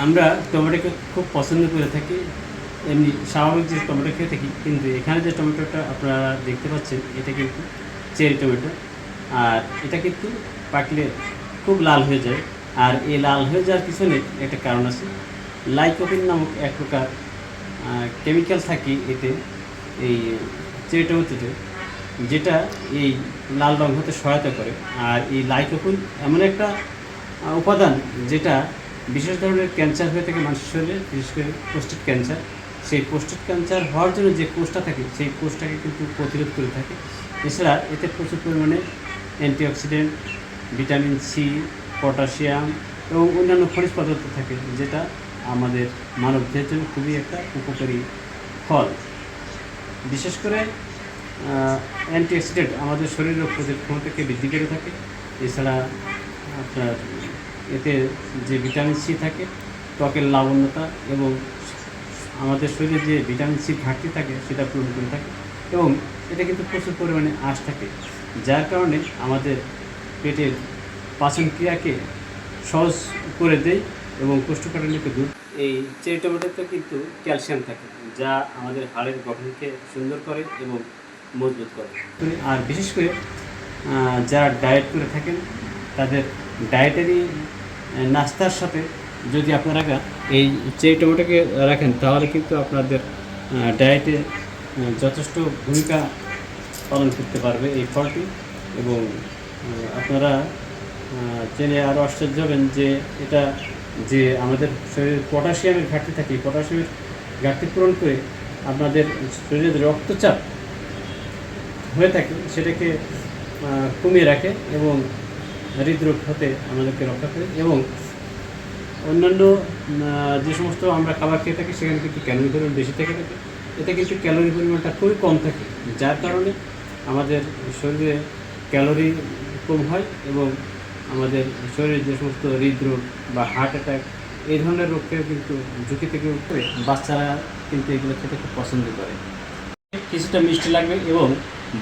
আমরা টমেটোকে খুব পছন্দ করে থাকি, এমনি স্বাভাবিক যে টমেটো খেয়ে থাকি, কিন্তু এখানে যে টমেটোটা আপনারা দেখতে পাচ্ছেন এটা কিন্তু চেরি টমেটো। আর এটা কিন্তু পাকলে খুব লাল হয়ে যায়। আর এই লাল হয়ে যাওয়ার পিছনে একটা কারণ আছে। লাইকোপিন নামক এক প্রকার কেমিক্যাল থাকে এতে, এই চেরি টমেটোতে, যেটা এই লাল রং হতে সহায়তা করে। আর এই লাইকোপিন এমন একটা উপাদান যেটা বিশেষ ধরনের ক্যান্সার হয়ে থাকে মানুষের শরীরে, বিশেষ করে প্রোস্টেট ক্যান্সার। সেই প্রোস্টেট ক্যান্সার হওয়ার জন্য যে কোষটা থাকে সেই কোষটাকে কিন্তু প্রতিরোধ করে থাকে। এছাড়া এতে প্রচুর পরিমাণে অ্যান্টিঅক্সিডেন্ট, ভিটামিন সি, পটাশিয়াম এবং অন্যান্য খনিজ পদার্থ থাকে, যেটা আমাদের মানবদেহের জন্য খুবই একটা উপকারী ফল। বিশেষ করে অ্যান্টিঅক্সিডেন্ট আমাদের শরীরের রোগ প্রতিরোধ ক্ষমতাকে বৃদ্ধি করে থাকে। এছাড়া আপনার এতে যে ভিটামিন সি থাকে ত্বকের লাবণ্যতা এবং আমাদের শরীরে যে ভিটামিন সির ঘাটতি থাকে সেটা পূরণ করে থাকে। এবং এতে কিন্তু প্রচুর পরিমাণে আঁশ থাকে, যার কারণে আমাদের পেটের পাচন ক্রিয়াকে সহজ করে দেয় এবং কোষ্ঠকাঠিন্যকে দূর। এই চেরি টমেটোতে কিন্তু ক্যালসিয়াম থাকে, যা আমাদের হাড়ের গঠনকে সুন্দর করে এবং মজবুত করে। আর বিশেষ করে যারা ডায়েট করে থাকেন তাদের ডায়েটারি নাস্তার সাথে যদি আপনারা এই চেরি টমেটোকে রাখেন, তাহলে কিন্তু আপনাদের ডায়েটে যথেষ্ট ভূমিকা পালন করতে পারবে এই ফলটি। এবং আপনারা জেনে আরও আশ্চর্য হবেন যে এটা যে আমাদের শরীরে পটাশিয়ামের ঘাটতি থাকে, পটাশিয়ামের ঘাটতি পূরণ করে আপনাদের শরীরে রক্তচাপ হয়ে থাকে সেটাকে কমিয়ে রাখে এবং হৃদরোগ হতে আমাদেরকে রক্ষা করে। এবং অন্যান্য যে সমস্ত আমরা খাবার খেয়ে থাকি সেখানে কিন্তু ক্যালোরি পরিমাণ বেশি থেকে থাকে, এতে কিন্তু ক্যালোরি পরিমাণটা খুবই কম থাকে, যার কারণে আমাদের শরীরে ক্যালোরি কম হয় এবং আমাদের শরীরে যে সমস্ত হৃদরোগ বা হার্ট অ্যাটাক এই ধরনের রোগকেও কিন্তু ঝুঁকি থেকে উঠে বাচ্চারা কিন্তু এগুলো খেতে খুব পছন্দ করে। কিছুটা মিষ্টি লাগবে এবং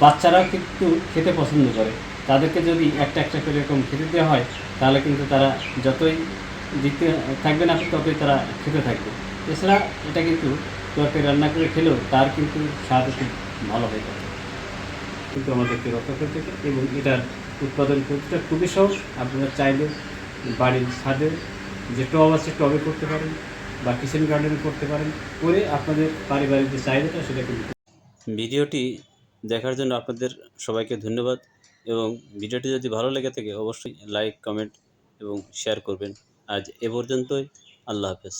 বাচ্চারাও কিন্তু খেতে পছন্দ করে। তাদেরকে যদি একটা একটা করে এরকম খেতে দেওয়া হয় তাহলে কিন্তু তারা যতই দিতে থাকবেন আপনি ততই তারা খেতে থাকবে। এছাড়া এটা কিন্তু তরকারি রান্না করে খেলেও তার কিন্তু স্বাদ খুব ভালো হয়ে থাকে, কিন্তু আমাদেরকে রক্ষা করে থাকে। এবং এটার উৎপাদন করতে খুবই সহজ। আপনারা চাইলে বাড়ির ছাদে যে টব আছে টবে করতে পারেন বা কিচেন গার্ডেনে করতে পারেন, করে আপনাদের পারিবারিক যে চাহিদাটা সেটা কিন্তু। ভিডিওটি দেখার জন্য আপনাদের সবাইকে ধন্যবাদ। এবং ভিডিওটি যদি ভালো লেগে থাকে অবশ্যই লাইক, কমেন্ট এবং শেয়ার করবেন। আজ এ পর্যন্তই। আল্লাহ হাফেজ।